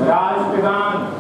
राष्ट्रगान।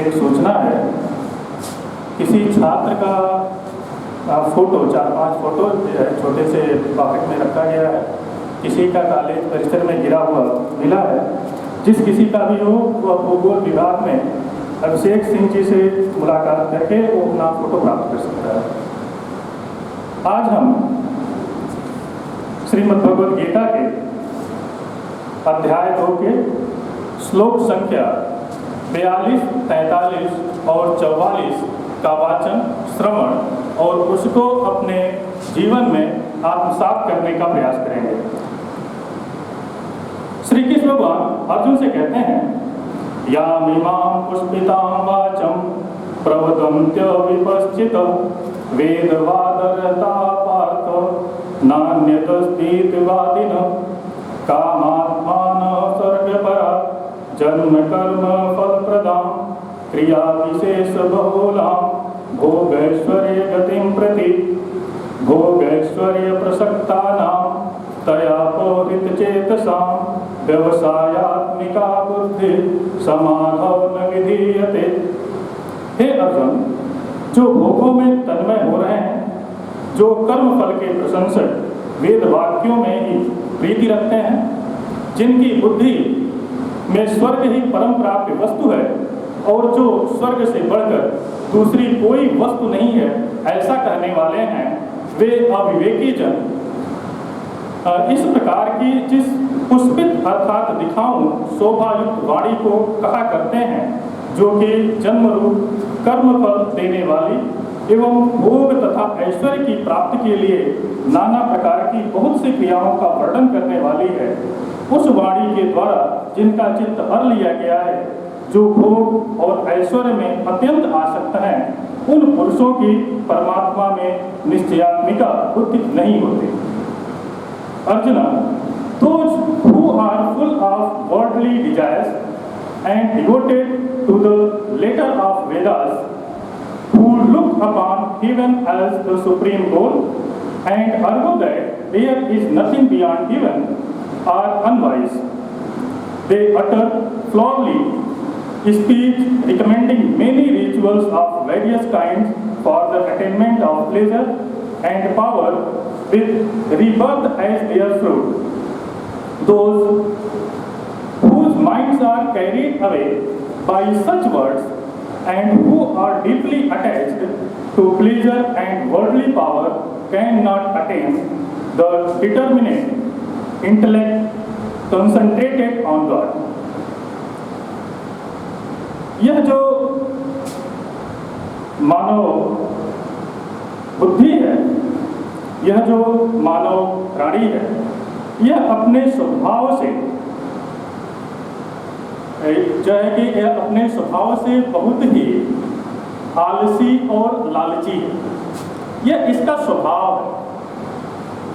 एक सूचना है। किसी छात्र का फोटो, 4-5 फोटो छोटे से पॉकेट में रखा गया है, किसी का कॉलेज परिसर में गिरा हुआ मिला है। जिस किसी का भी हो वह भूगोल विभाग में अभिषेक सिंह जी से मुलाकात करके वो अपना फोटो प्राप्त कर सकता है। आज हम श्रीमद् भगवद गीता के अध्याय 2 के श्लोक संख्या 42, 43 और 44 का वाचन, श्रवण और उसको अपने जीवन में आत्मसात करने का प्रयास करेंगे। श्री कृष्ण भगवान अर्जुन से कहते हैं, यामिमां पुष्पितां वाचं प्रवदन्त्य विपश्चित वेदवादरता पार्थ नान्यदस्तीति वादिनः कामात्मान सर्गपरा जन्म कर्म फलप्रदां क्रिया विशेष बहुलां भोगैश्वर्य गतिं प्रति भोगैश्वर्य प्रसक्तानां तया पौरित चेतसां व्यवसायात्मिका बुद्धि समाधौ न विधीयते। हे अर्जुन, जो भोगों में तन्मय हो रहे हैं, जो कर्म फल के प्रशंसक वेद वाक्यों में ही प्रीति रखते हैं, जिनकी बुद्धि में स्वर्ग ही परम प्राप्य वस्तु है और जो स्वर्ग से बढ़कर दूसरी कोई वस्तु नहीं है, ऐसा कहने वाले हैं, वे अविवेकी जन इस प्रकार की जिस पुष्पित अर्थात दिखाऊं शोभायुक्त वाणी को कहा करते हैं, जो कि जन्म रूप कर्म फल देने वाली एवं भोग तथा ऐश्वर्य की प्राप्ति के लिए नाना प्रकार की बहुत सी क्रियाओं का वर्णन करने वाली है, उस वाणी के द्वारा जिनका चित्त हर लिया गया है, जो भोग और ऐश्वर्य में अत्यंत आसक्त हैं, उन पुरुषों की परमात्मा में निश्चयात्मिका बुद्धि नहीं होती। Arjuna, those who are full of worldly desires and devoted to the letter of Vedas, who look upon heaven as the supreme goal and argue that there is nothing beyond heaven, are unwise. They utter flowery speech recommending many rituals of various kinds for the attainment of pleasure and power with rebirth as their fruit. Those whose minds are carried away by such words and who are deeply attached to pleasure and worldly power cannot attain the determinate intellect concentrated on God. यह जो मानव बुद्धि है, यह जो मानव प्राणी है, यह अपने स्वभाव से जो है कि यह अपने स्वभाव से बहुत ही आलसी और लालची है। यह इसका स्वभाव है।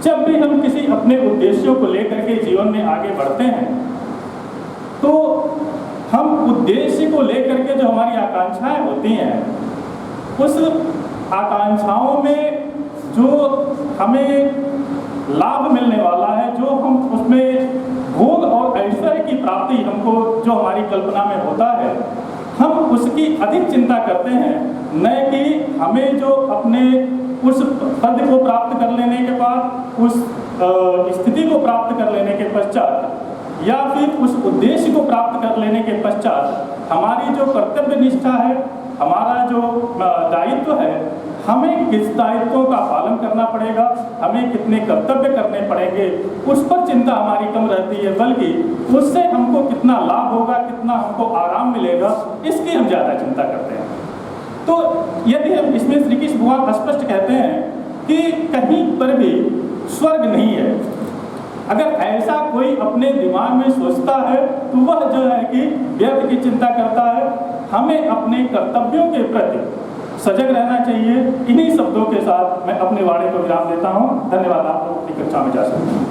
जब भी हम किसी अपने उद्देश्यों को लेकर के जीवन में आगे बढ़ते हैं, तो हम उद्देश्य को लेकर के जो हमारी आकांक्षाएं होती हैं, उस आकांक्षाओं में जो हमें लाभ मिलने वाला है, जो हम उसमें भोग और ऐश्वर्य की प्राप्ति हमको जो हमारी कल्पना में होता है, हम उसकी अधिक चिंता करते हैं, न कि हमें जो अपने उस पद को प्राप्त कर लेने के बाद, उस स्थिति को प्राप्त कर लेने के पश्चात या फिर उस उद्देश्य को प्राप्त कर लेने के पश्चात हमारी जो कर्तव्य निष्ठा है, हमारा जो दायित्व है, हमें किस दायित्वों का पालन करना पड़ेगा, हमें कितने कर्तव्य करने पड़ेंगे, उस पर चिंता हमारी कम रहती है, बल्कि उससे हमको कितना लाभ होगा, कितना हमको आराम मिलेगा, इसकी हम ज़्यादा चिंता करते हैं। तो यदि हम इसमें श्री कृष्ण भगवान स्पष्ट कहते हैं कि कहीं पर भी स्वर्ग नहीं है, अगर ऐसा कोई अपने दिमाग में सोचता है तो वह जो है कि व्यर्थ की चिंता करता है। हमें अपने कर्तव्यों के प्रति सजग रहना चाहिए। इन्हीं शब्दों के साथ मैं अपने वाणी को विराम देता हूँ। धन्यवाद। आप लोग अपनी कक्षा में जा सकते हैं।